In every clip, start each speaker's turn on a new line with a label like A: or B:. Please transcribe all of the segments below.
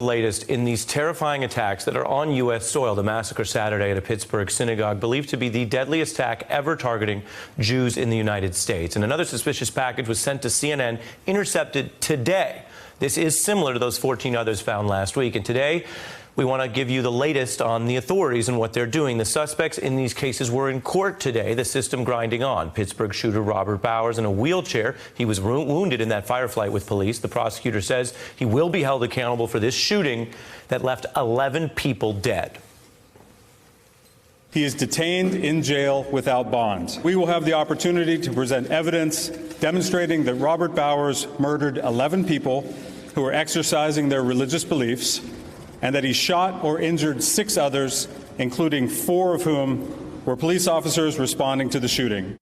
A: Latest in these terrifying attacks that are on U.S. soil. The massacre Saturday at a Pittsburgh synagogue, believed to be the deadliest attack ever targeting Jews in the United States. And another suspicious package was sent to CNN, intercepted today. This is similar to those 14 others found last week. And today, we want to give you the latest on the authorities and what they're doing. The suspects in these cases were in court today, the system grinding on. Pittsburgh shooter Robert Bowers in a wheelchair. He was wounded in that firefight with police. The prosecutor says he will be held accountable for this shooting that left 11 people dead.
B: He is detained in jail without bond. We will have the opportunity to present evidence demonstrating that Robert Bowers murdered 11 people who were exercising their religious beliefs, and that he shot or injured 6 others, including 4 of whom were police officers responding to the shooting.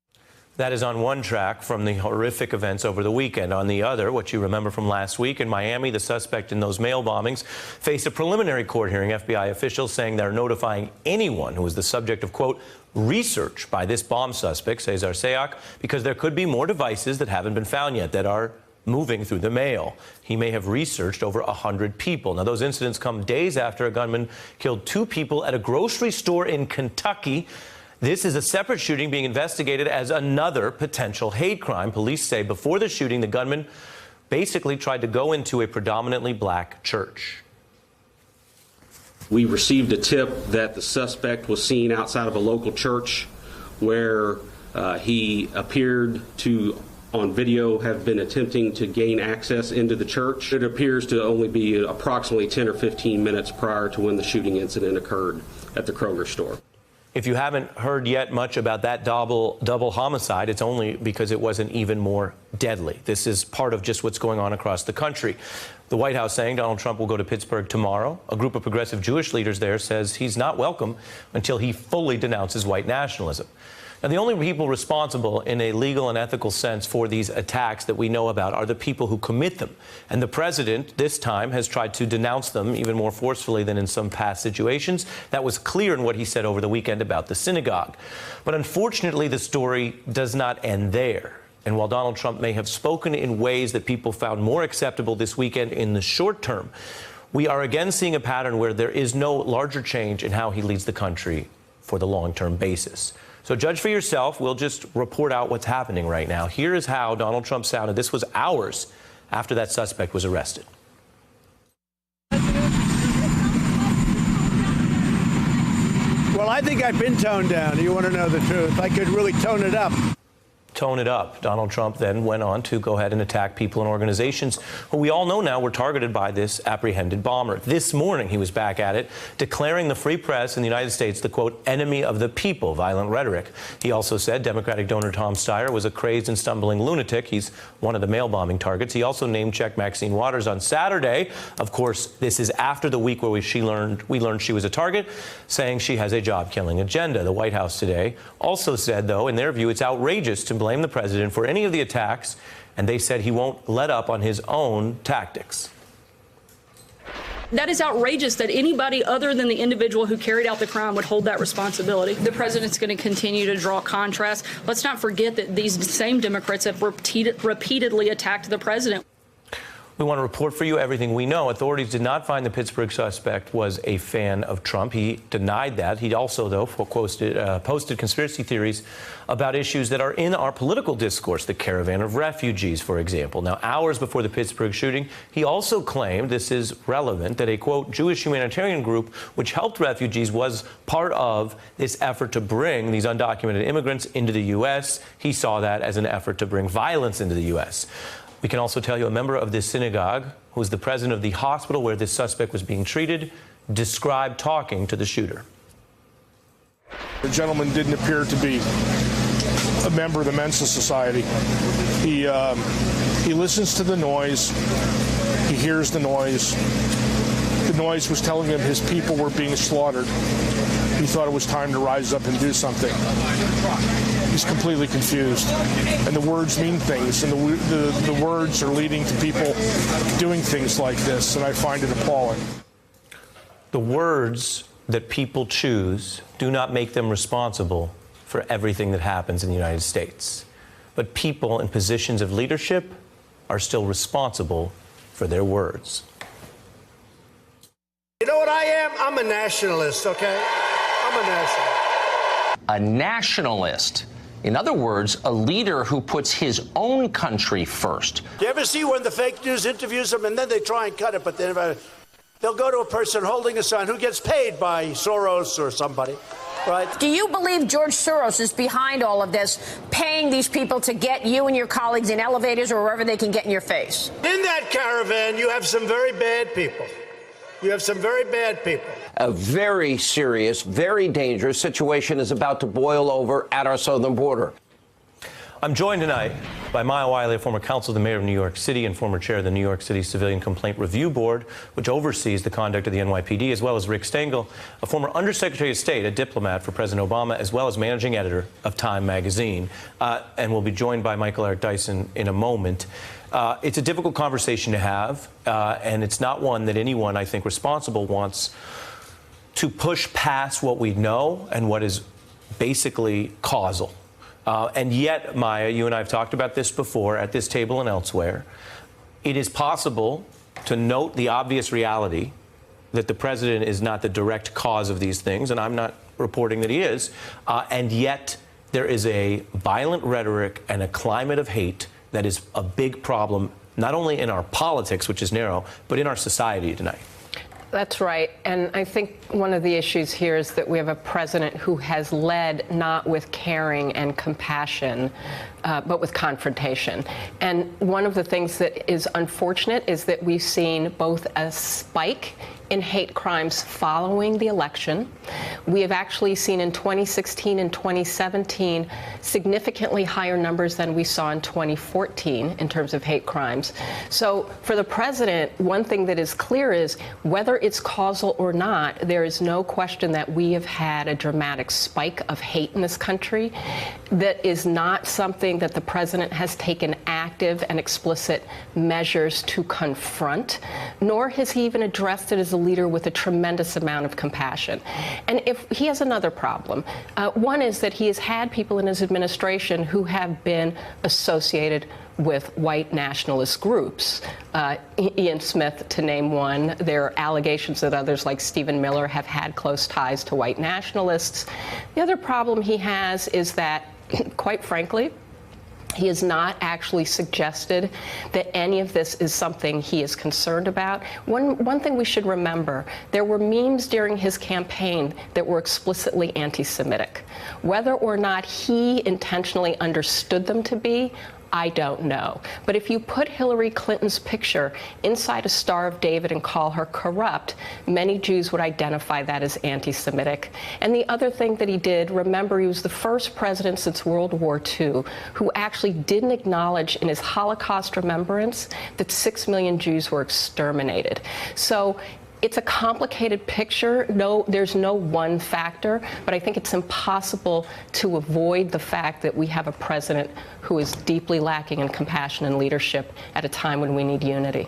A: That is on one track from the horrific events over the weekend. On the other, what you remember from last week in Miami, the suspect in those mail bombings faced a preliminary court hearing. FBI officials saying they're notifying anyone who is the subject of, quote, research by this bomb suspect, Cesar Sayoc, because there could be more devices that haven't been found yet that are moving through the mail. He may have researched over 100 people. Now, those incidents come days after a gunman killed 2 people at a grocery store in Kentucky. This is a separate shooting being investigated as another potential hate crime. Police say before the shooting, the gunman basically tried to go into a predominantly black church.
C: We received a tip that the suspect was seen outside of a local church where he appeared to, on video, have been attempting to gain access into the church. It appears to only be approximately 10 or 15 minutes prior to when the shooting incident occurred at the Kroger store.
A: If you haven't heard yet much about that double homicide, it's only because it wasn't even more deadly. This is part of just what's going on across the country. The White House saying Donald Trump will go to Pittsburgh tomorrow. A group of progressive Jewish leaders there says he's not welcome until he fully denounces white nationalism. Now, the only people responsible in a legal and ethical sense for these attacks that we know about are the people who commit them. And the president this time has tried to denounce them even more forcefully than in some past situations. That was clear in what he said over the weekend about the synagogue. But unfortunately, the story does not end there. And while Donald Trump may have spoken in ways that people found more acceptable this weekend in the short term, we are again seeing a pattern where there is no larger change in how he leads the country for the long-term basis. So judge for yourself. We'll just report out what's happening right now. Here is how Donald Trump sounded. This was hours after that suspect was arrested.
D: Well, I think I've been toned down. You want to know the truth? I could really tone it up.
A: Tone it up. Donald Trump then went on to go ahead and attack people and organizations who we all know now were targeted by this apprehended bomber. This morning, he was back at it, declaring the free press in the United States the, quote, enemy of the people, violent rhetoric. He also said Democratic donor Tom Steyer was a crazed and stumbling lunatic. He's one of the mail bombing targets. He also name-checked Maxine Waters on Saturday. Of course, this is after the week where we learned she was a target, saying she has a job-killing agenda. The White House today also said, though, in their view, it's outrageous to blame the president for any of the attacks, and they said he won't let up on his own tactics.
E: That is outrageous that anybody other than the individual who carried out the crime would hold that responsibility. The president's going to continue to draw contrast. Let's not forget that these same Democrats have repeatedly attacked the president.
A: We want to report for you everything we know. Authorities did not find the Pittsburgh suspect was a fan of Trump. He denied that. He also, though, posted conspiracy theories about issues that are in our political discourse, the caravan of refugees, for example. Now, hours before the Pittsburgh shooting, he also claimed, this is relevant, that a, quote, Jewish humanitarian group which helped refugees was part of this effort to bring these undocumented immigrants into the U.S. He saw that as an effort to bring violence into the U.S. We can also tell you a member of this synagogue, who is the president of the hospital where this suspect was being treated, described talking to the shooter.
F: The gentleman didn't appear to be a member of the Mensa Society. He listens to the noise. He hears the noise. The noise was telling him his people were being slaughtered. He thought it was time to rise up and do something. He's completely confused. And the words mean things, and the words are leading to people doing things like this, and I find it appalling.
A: The words that people choose do not make them responsible for everything that happens in the United States. But people in positions of leadership are still responsible for their words.
G: You know what I am? I'm a nationalist, okay? I'm a nationalist.
H: A nationalist. In other words, a leader who puts his own country first.
G: Do you ever see when the fake news interviews them and then they try and cut it, but they'll go to a person holding a sign who gets paid by Soros or somebody, right?
I: Do you believe George Soros is behind all of this, paying these people to get you and your colleagues in elevators or wherever they can get in your face?
G: In that caravan, you have some very bad people. You have some very bad people.
H: A very serious, very dangerous situation is about to boil over at our southern border.
A: I'm joined tonight by Maya Wiley, a former counsel to the mayor of New York City and former chair of the New York City Civilian Complaint Review Board, which oversees the conduct of the NYPD, as well as Rick Stengel, a former undersecretary of state, a diplomat for President Obama, as well as managing editor of Time magazine. And we'll be joined by Michael Eric Dyson in a moment. It's a difficult conversation to have, and it's not one that anyone, I think, responsible wants to push past what we know and what is basically causal. And yet, Maya, you and I have talked about this before at this table and elsewhere. It is possible to note the obvious reality that the president is not the direct cause of these things, and I'm not reporting that he is, and yet there is a violent rhetoric and a climate of hate that is a big problem, not only in our politics, which is narrow, but in our society tonight.
J: That's right. And I think one of the issues here is that we have a president who has led not with caring and compassion, but with confrontation. And one of the things that is unfortunate is that we've seen both a spike in hate crimes following the election. We have actually seen in 2016 and 2017 significantly higher numbers than we saw in 2014 in terms of hate crimes. So for the president, one thing that is clear is whether it's causal or not, there is no question that we have had a dramatic spike of hate in this country that is not something that the president has taken active and explicit measures to confront, nor has he even addressed it as a leader with a tremendous amount of compassion. And if he has another problem, one is that he has had people in his administration who have been associated with white nationalist groups. Ian Smith, to name one. There are allegations that others like Stephen Miller have had close ties to white nationalists. The other problem he has is that, quite frankly, he has not actually suggested that any of this is something he is concerned about. One thing we should remember, there were memes during his campaign that were explicitly anti-Semitic. Whether or not he intentionally understood them to be, I don't know. But if you put Hillary Clinton's picture inside a Star of David and call her corrupt, many Jews would identify that as anti-Semitic. And the other thing that he did, remember, he was the first president since World War II who actually didn't acknowledge in his Holocaust remembrance that 6 million Jews were exterminated. So it's a complicated picture. No, there's no one factor, but I think it's impossible to avoid the fact that we have a president who is deeply lacking in compassion and leadership at a time when we need unity.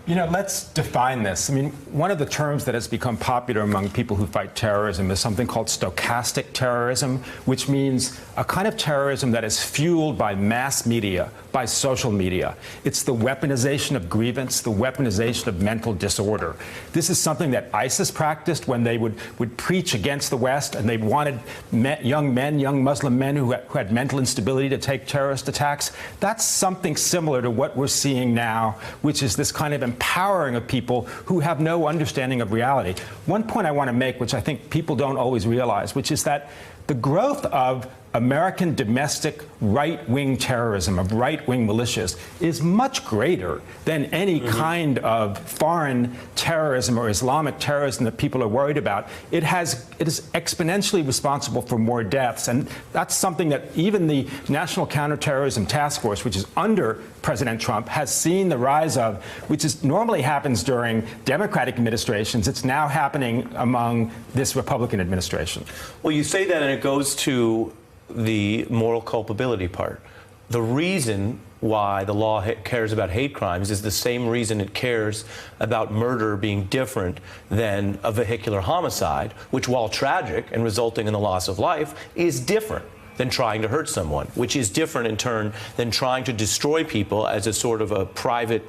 K: You know, let's define this. I mean, one of the terms that has become popular among people who fight terrorism is something called stochastic terrorism, which means a kind of terrorism that is fueled by mass media, by social media. It's the weaponization of grievance, the weaponization of mental disorder. This is something that ISIS practiced when they would preach against the West, and they wanted young Muslim men who had mental instability to take terrorist attacks. That's something similar to what we're seeing now, which is this kind of empowering of people who have no understanding of reality. One point I want to make, which I think people don't always realize, which is that the growth of American domestic right-wing terrorism, of right-wing militias, is much greater than any kind of foreign terrorism or Islamic terrorism that people are worried about. It is exponentially responsible for more deaths, and that's something that even the National Counterterrorism Task Force, which is under President Trump, has seen the rise of, which normally happens during Democratic administrations. It's now happening among this Republican administration.
A: Well, you say that, and it goes to the moral culpability part. The reason why the law cares about hate crimes is the same reason it cares about murder being different than a vehicular homicide, which, while tragic and resulting in the loss of life, is different than trying to hurt someone, which is different in turn than trying to destroy people as a sort of a private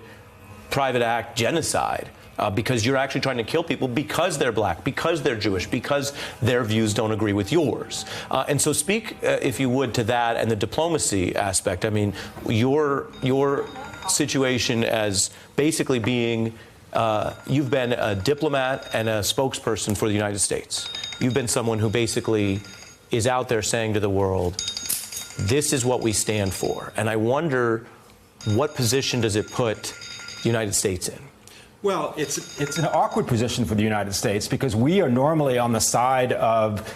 A: act genocide. because you're actually trying to kill people because they're black, because they're Jewish, because their views don't agree with yours. And so speak, if you would, to that and the diplomacy aspect. I mean, your situation as basically being, you've been a diplomat and a spokesperson for the United States. You've been someone who basically is out there saying to the world, this is what we stand for. And I wonder, what position does it put the United States in?
K: Well, it's an awkward position for the United States because we are normally on the side of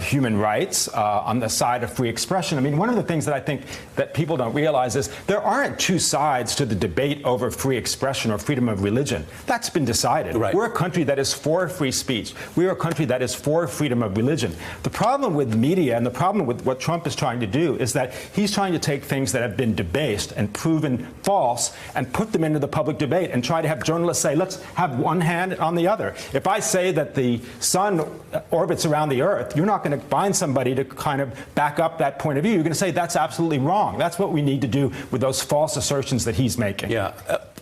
K: human rights, on the side of free expression. I mean, one of the things that I think that people don't realize is there aren't two sides to the debate over free expression or freedom of religion. That's been decided.
A: Right.
K: We're a country that is for free speech. We are a country that is for freedom of religion. The problem with media and the problem with what Trump is trying to do is that he's trying to take things that have been debased and proven false and put them into the public debate and try to have journalists say, let's have one hand on the other. If I say that the sun orbits around the earth, you're not going to find somebody to kind of back up that point of view. You're going to say that's absolutely wrong. That's what we need to do with those false assertions that he's making.
A: Yeah.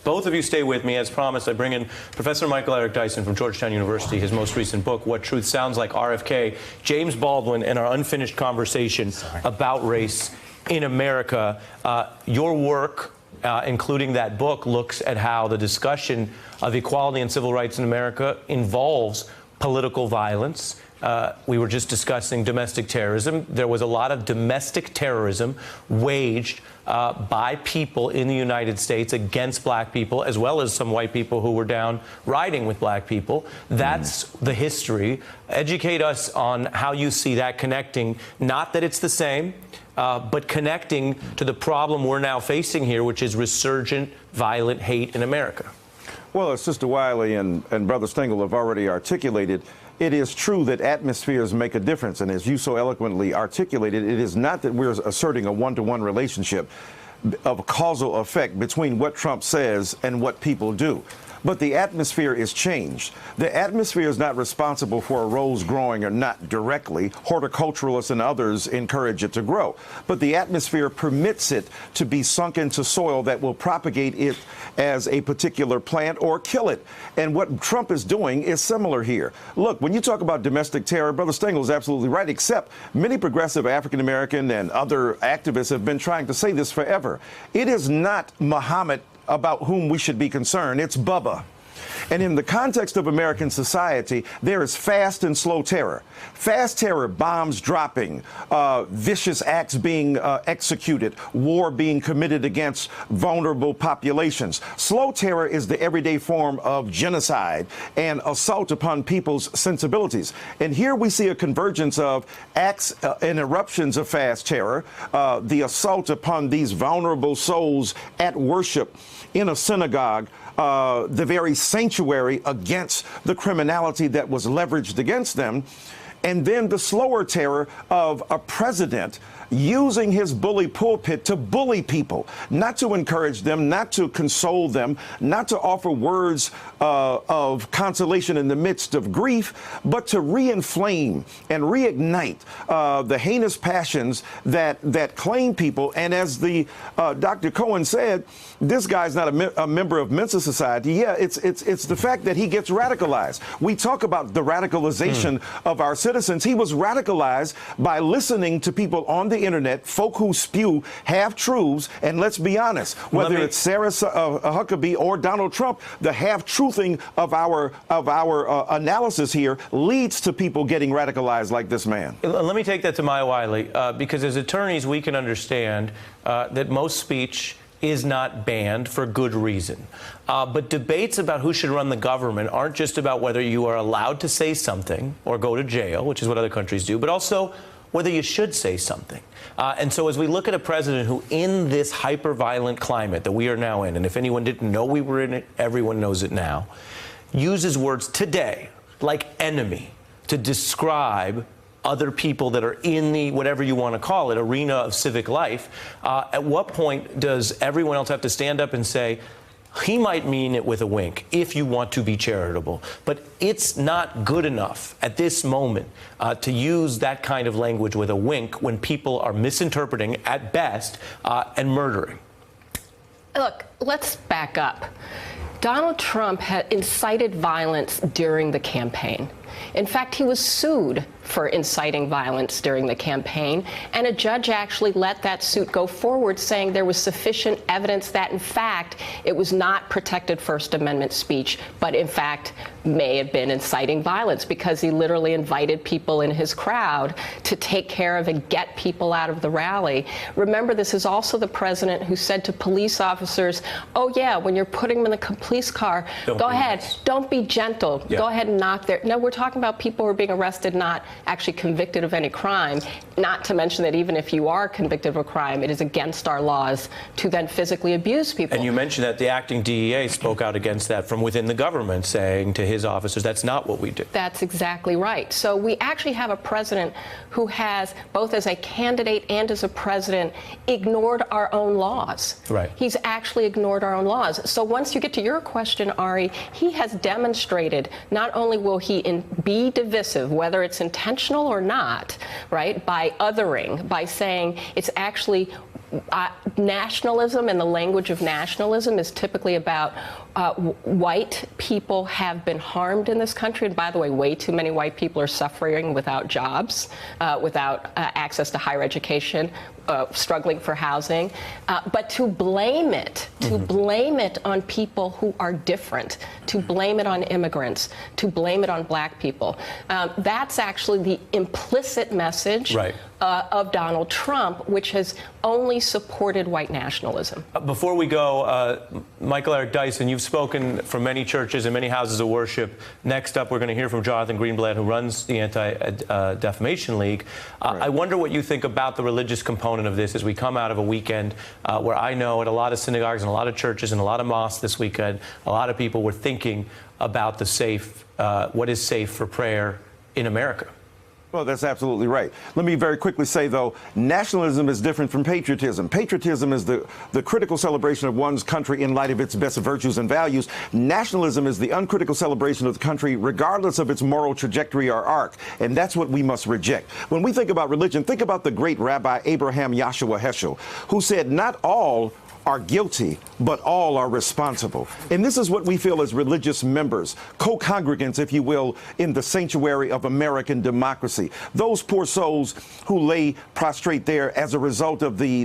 A: Both of you stay with me. As promised, I bring in Professor Michael Eric Dyson from Georgetown University, his most recent book, What Truth Sounds Like, RFK, James Baldwin, and our unfinished conversation about race in America. Your work, including that book, looks at how the discussion of equality and civil rights in America involves political violence. We were just discussing domestic terrorism. There was a lot of domestic terrorism waged by people in the United States against black people, as well as some white people who were down riding with black people. That's the history. Educate us on how you see that connecting, not that it's the same, but connecting to the problem we're now facing here, which is resurgent violent hate in America.
L: Well, as Sister Wiley and Brother Stengel have already articulated, it is true that atmospheres make a difference. And as you so eloquently articulated, it is not that we're asserting a one-to-one relationship of causal effect between what Trump says and what people do. But the atmosphere is changed. The atmosphere is not responsible for a rose growing or not directly. Horticulturalists and others encourage it to grow. But the atmosphere permits it to be sunk into soil that will propagate it as a particular plant or kill it. And what Trump is doing is similar here. Look, when you talk about domestic terror, Brother Stengel is absolutely right, except many progressive African-American and other activists have been trying to say this forever. It is not Muhammad about whom we should be concerned. It's Bubba. And in the context of American society, there is fast and slow terror. Fast terror, bombs dropping, vicious acts being executed, war being committed against vulnerable populations. Slow terror is the everyday form of genocide and assault upon people's sensibilities. And here we see a convergence of acts and eruptions of fast terror, the assault upon these vulnerable souls at worship in a synagogue, the very sanctuary against the criminality that was leveraged against them, and then the slower terror of a president using his bully pulpit to bully people, not to encourage them, not to console them, not to offer words of consolation in the midst of grief, but to re-inflame and reignite the heinous passions that claim people. And as the Dr. Cohen said, this guy's not a member of Mensa Society. Yeah, it's the fact that he gets radicalized. We talk about the radicalization of our citizens. He was radicalized by listening to people on the internet, folk who spew half-truths, and let's be honest, whether it's Sarah Huckabee or Donald Trump, the half-truthing of our analysis here leads to people getting radicalized like this man.
A: Let me take that to Maya Wiley, because as attorneys, we can understand that most speech is not banned for good reason. But debates about who should run the government aren't just about whether you are allowed to say something or go to jail, which is what other countries do, but also whether you should say something. And so as we look at a president who, in this hyper-violent climate that we are now in, and if anyone didn't know we were in it, everyone knows it now, uses words today like enemy to describe other people that are in the, whatever you want to call it, arena of civic life, at what point does everyone else have to stand up and say, he might mean it with a wink if you want to be charitable, but it's not good enough at this moment to use that kind of language with a wink when people are misinterpreting at best and murdering?
J: Look, let's back up. Donald Trump had incited violence during the campaign. In fact, he was sued for inciting violence during the campaign, and a judge actually let that suit go forward, saying there was sufficient evidence that, in fact, it was not protected First Amendment speech, but in fact may have been inciting violence because he literally invited people in his crowd to take care of and get people out of the rally. Remember, this is also the president who said to police officers, oh yeah, when you're putting them in the police car, go ahead, don't be gentle, go ahead and knock their... No, we're talking about people who are being arrested, not actually convicted of any crime, not to mention that even if you are convicted of a crime, it is against our laws to then physically abuse people.
A: And you mentioned that the acting DEA spoke out against that from within the government, saying to his officers, that's not what we do.
J: That's exactly right. So we actually have a president who has, both as a candidate and as a president, ignored our own laws.
A: Right.
J: He's actually ignored our own laws. So once you get to your question, Ari, he has demonstrated not only will he be divisive, whether it's intentional or not, right, by othering, by saying it's actually nationalism, and the language of nationalism is typically about white people have been harmed in this country. And by the way, way too many white people are suffering without jobs, without access to higher education, struggling for housing. But to blame it, blame it on people who are different, to blame it on immigrants, to blame it on black people, that's actually the implicit message of Donald Trump, which has only supported white nationalism.
A: Before we go, Michael Eric Dyson, you've spoken from many churches and many houses of worship. Next up, we're going to hear from Jonathan Greenblatt, who runs the Anti-Defamation League. I wonder what you think about the religious component of this as we come out of a weekend where I know at a lot of synagogues and a lot of churches and a lot of mosques this weekend, a lot of people were thinking about what is safe for prayer in America.
L: Well, that's absolutely right. Let me very quickly say, though, nationalism is different from patriotism. Patriotism is the critical celebration of one's country in light of its best virtues and values. Nationalism is the uncritical celebration of the country regardless of its moral trajectory or arc, and that's what we must reject. When we think about religion, think about the great Rabbi Abraham Yahshua Heschel, who said, not all are guilty, but all are responsible. And this is what we feel as religious members, co-congregants, if you will, in the sanctuary of American democracy. Those poor souls who lay prostrate there as a result of the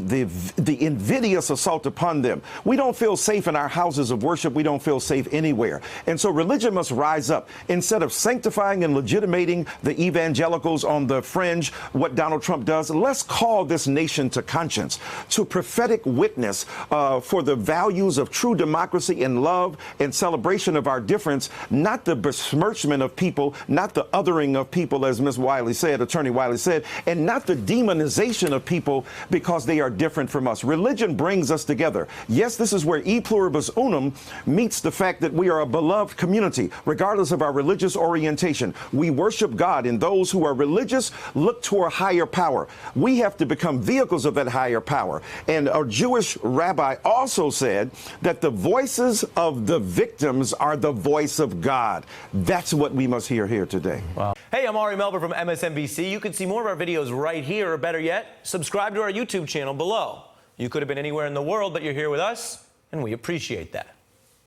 L: invidious assault upon them. We don't feel safe in our houses of worship. We don't feel safe anywhere. And so religion must rise up. Instead of sanctifying and legitimating the evangelicals on the fringe, what Donald Trump does, let's call this nation to conscience, to prophetic witness for the values of true democracy and love and celebration of our difference, not the besmirchment of people, not the othering of people, as Ms. Wiley said, Attorney Wiley said, and not the demonization of people because they are different from us. Religion brings us together. Yes, this is where e pluribus unum meets the fact that we are a beloved community, regardless of our religious orientation. We worship God, and those who are religious look to a higher power. We have to become vehicles of that higher power. And a Jewish rabbi also said that the voices of the victims are the voice of God. That's what we must hear here today.
A: Wow. Hey, I'm Ari Melber from MSNBC. You can see more of our videos right here, or better yet, subscribe to our YouTube channel below. You could have been anywhere in the world, but you're here with us, and we appreciate that.